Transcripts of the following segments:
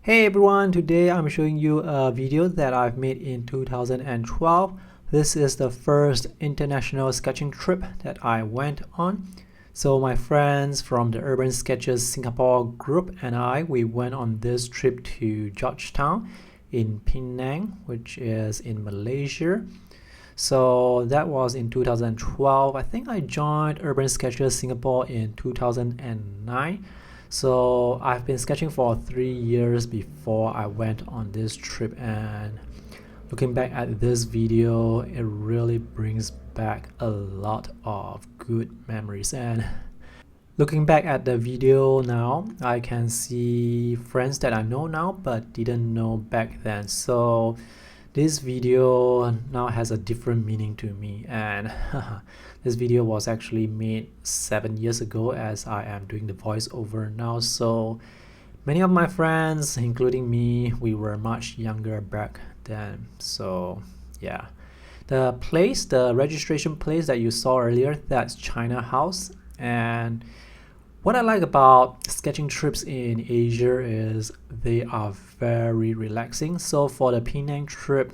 Hey everyone, today I'm showing you a video that I've made in 2012. This is the first international sketching trip that I went on. So my friends from the Urban Sketches Singapore group and we went on this trip to Georgetown in Penang, which is in Malaysia. So that was in 2012. I think I joined Urban Sketches Singapore in 2009. So I've been sketching for 3 years before I went on this trip, and looking back at this video, it really brings back a lot of good memories. And looking back at the video now, I can see friends that I know now but didn't know back then. So this video now has a different meaning to me, and this video was actually made 7 years ago as I am doing the voiceover now. So many of my friends, including me, we were much younger back then. So yeah, the registration place that you saw earlier, that's China House. And what I like about sketching trips in Asia is they are very relaxing. So for the Penang trip,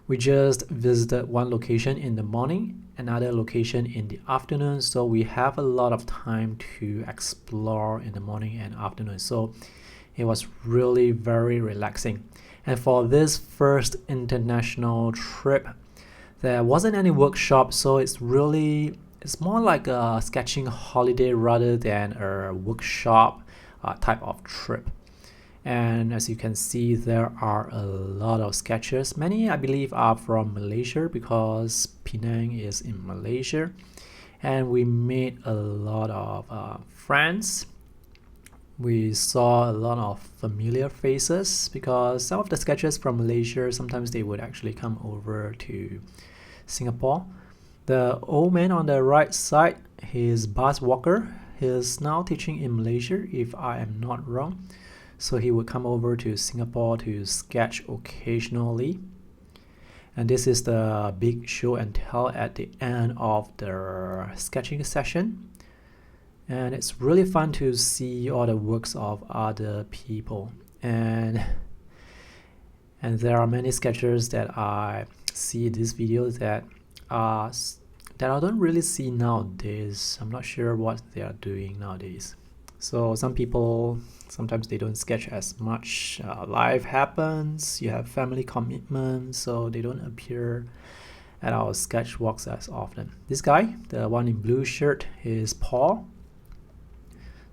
we just visited one location in the morning, another location in the afternoon. So we have a lot of time to explore in the morning and afternoon. So it was really very relaxing. And for this first international trip, there wasn't any workshop, so it's more like a sketching holiday rather than a workshop type of trip. And as you can see, there are a lot of sketches. Many, I believe, are from Malaysia because Penang is in Malaysia. And we made a lot of friends. We saw a lot of familiar faces because some of the sketches from Malaysia, sometimes they would actually come over to Singapore. The old man on the right side, he's Bus Walker. He's now teaching in Malaysia, if I am not wrong. So he would come over to Singapore to sketch occasionally. And this is the big show and tell at the end of the sketching session. And it's really fun to see all the works of other people. And there are many sketchers that I see in this video that I don't really see nowadays. I'm not sure what they are doing nowadays. So some people, sometimes they don't sketch as much. Life happens, you have family commitments, so they don't appear at our sketch walks as often. This guy, the one in blue shirt, is Paul.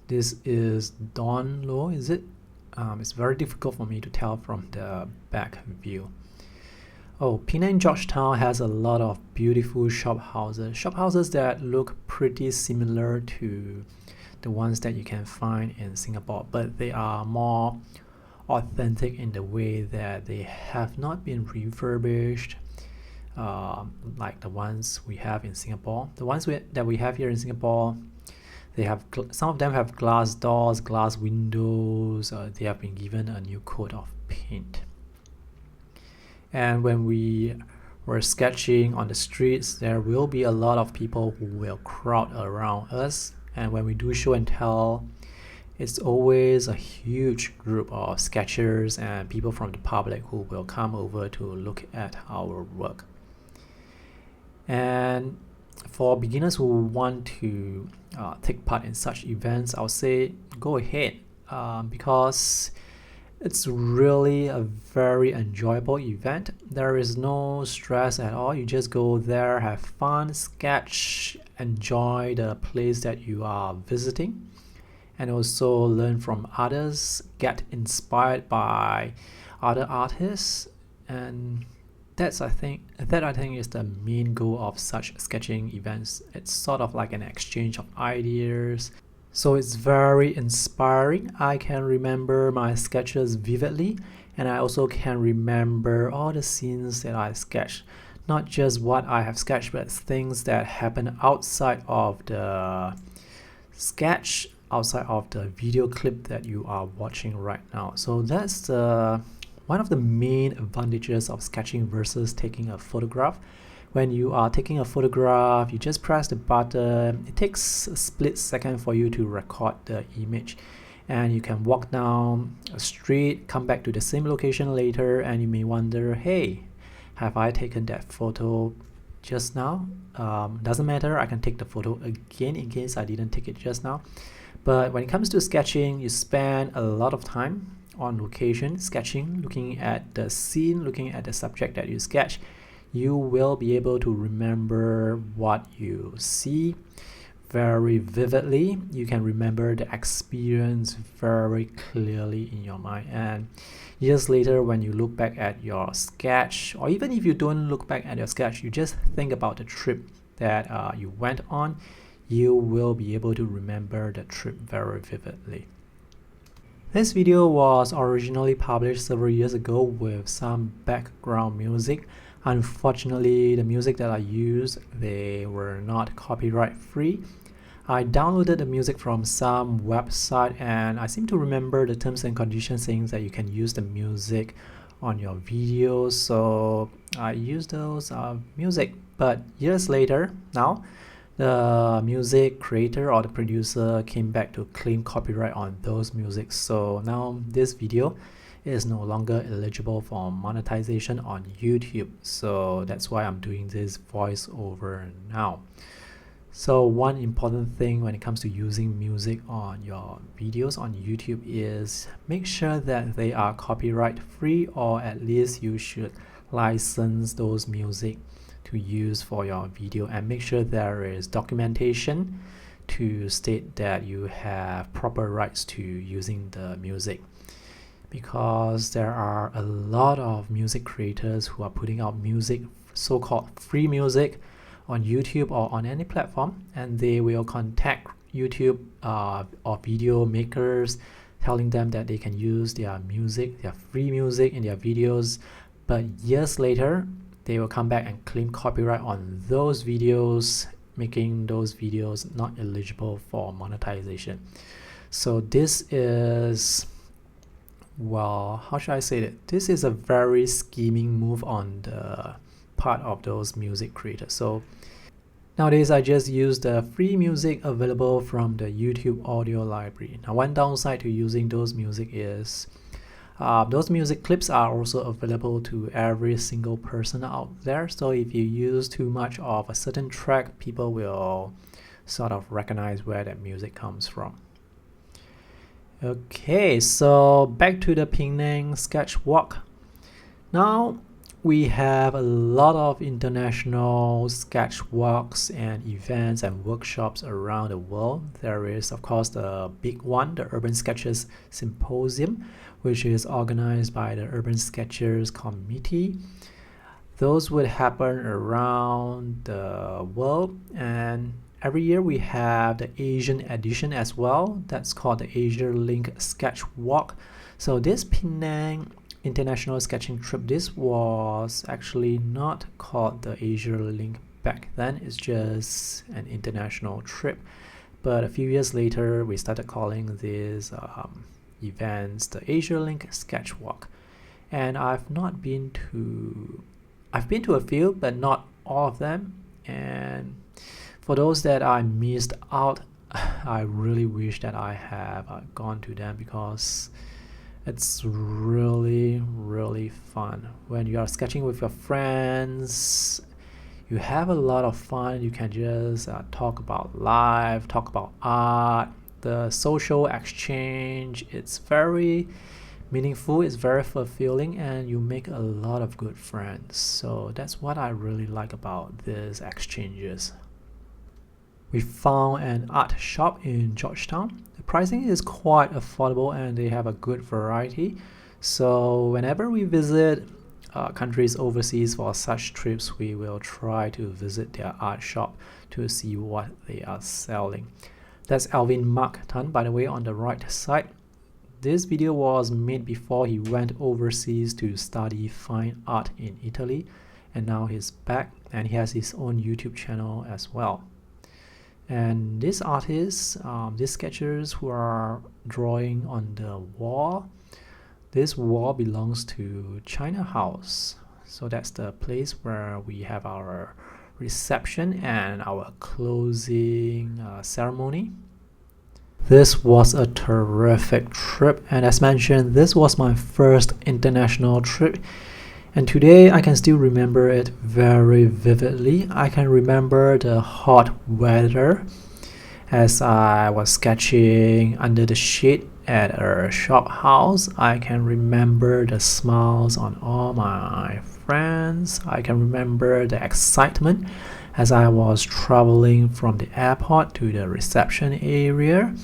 This is Don Lo, is it? It's very difficult for me to tell from the back view. Oh, Penang Georgetown has a lot of beautiful shophouses that look pretty similar to the ones that you can find in Singapore, but they are more authentic in the way that they have not been refurbished like the ones we have in Singapore. The ones that we have here in Singapore, they have some of them have glass doors, glass windows. They have been given a new coat of paint. And when we were sketching on the streets, there will be a lot of people who will crowd around us. And when we do show and tell, it's always a huge group of sketchers and people from the public who will come over to look at our work. And for beginners who want to take part in such events, I would say go ahead because it's really a very enjoyable event. There is no stress at all. You just go there, have fun, sketch, enjoy the place that you are visiting, and also learn from others, get inspired by other artists. And I think is the main goal of such sketching events. It's sort of like an exchange of ideas. So it's very inspiring. I can remember my sketches vividly, and I also can remember all the scenes that I sketched. Not just what I have sketched, but things that happen outside of the sketch, outside of the video clip that you are watching right now. So that's one of the main advantages of sketching versus taking a photograph. When you are taking a photograph, you just press the button. It takes a split second for you to record the image, and you can walk down a street, come back to the same location later, and you may wonder, hey, have I taken that photo just now? Doesn't matter, I can take the photo again in case I didn't take it just now. But when it comes to sketching, you spend a lot of time on location sketching, looking at the scene, looking at the subject that you sketch. You will be able to remember what you see very vividly. You can remember the experience very clearly in your mind, and years later when you look back at your sketch, or even if you don't look back at your sketch, you just think about the trip that you went on, you will be able to remember the trip very vividly. This video was originally published several years ago with some background music. Unfortunately, the music that I used, they were not copyright free. I downloaded the music from some website, and I seem to remember the terms and conditions saying that you can use the music on your videos, so I used those music. But years later, now the music creator or the producer came back to claim copyright on those music, so now this video is no longer eligible for monetization on YouTube. So that's why I'm doing this voiceover now. So one important thing when it comes to using music on your videos on YouTube is make sure that they are copyright free, or at least you should license those music to use for your video, and make sure there is documentation to state that you have proper rights to using the music, because there are a lot of music creators who are putting out music, so-called free music, on YouTube or on any platform, and they will contact YouTube or video makers telling them that they can use their music, their free music in their videos, but years later they will come back and claim copyright on those videos, making those videos not eligible for monetization. So this is, well, how should I say it? This is a very scheming move on the part of those music creators. So nowadays I just use the free music available from the YouTube audio library. Now one downside to using those music is those music clips are also available to every single person out there. So if you use too much of a certain track, people will sort of recognize where that music comes from. Okay, so back to the Penang sketchwalk. Now we have a lot of international sketchwalks and events and workshops around the world. There is, of course, the big one, the Urban Sketchers Symposium, which is organized by the Urban Sketchers Committee. Those would happen around the world, and every year we have the Asian edition as well. That's called the Asia Link Sketchwalk. So this Penang international sketching trip, this was actually not called the Asia Link back then. It's just an international trip, but a few years later we started calling these events the Asia Link Sketchwalk. And I've been to a few, but not all of them, and for those that I missed out, I really wish that I have gone to them, because it's really fun. When you are sketching with your friends, you have a lot of fun. You can just talk about life, talk about art, the social exchange. It's very meaningful, it's very fulfilling, and you make a lot of good friends. So that's what I really like about these exchanges. We found an art shop in Georgetown. The pricing is quite affordable and they have a good variety. So whenever we visit countries overseas for such trips, we will try to visit their art shop to see what they are selling. That's Alvin Mark Tan, by the way, on the right side. This video was made before he went overseas to study fine art in Italy, and now he's back and he has his own YouTube channel as well. And these artists, these sketchers who are drawing on the wall, this wall belongs to China House. So that's the place where we have our reception and our closing ceremony. This was a terrific trip, and as mentioned, this was my first international trip, and today I can still remember it very vividly. I can remember the hot weather as I was sketching under the shade at a shop house. I can remember the smiles on all my friends. I can remember the excitement as I was traveling from the airport to the reception area.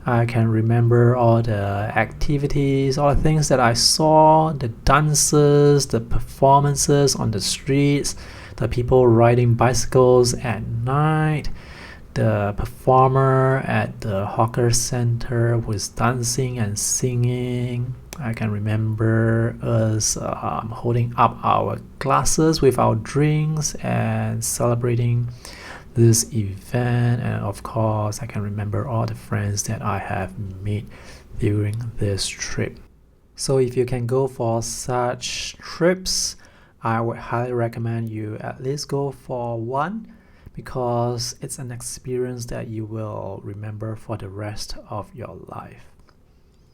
I can remember all the activities, all the things that I saw, the dances, the performances on the streets, the people riding bicycles at night, the performer at the hawker center was dancing and singing. I can remember us holding up our glasses with our drinks and celebrating this event, and of course I can remember all the friends that I have made during this trip. So if you can go for such trips, I would highly recommend you at least go for one, because it's an experience that you will remember for the rest of your life.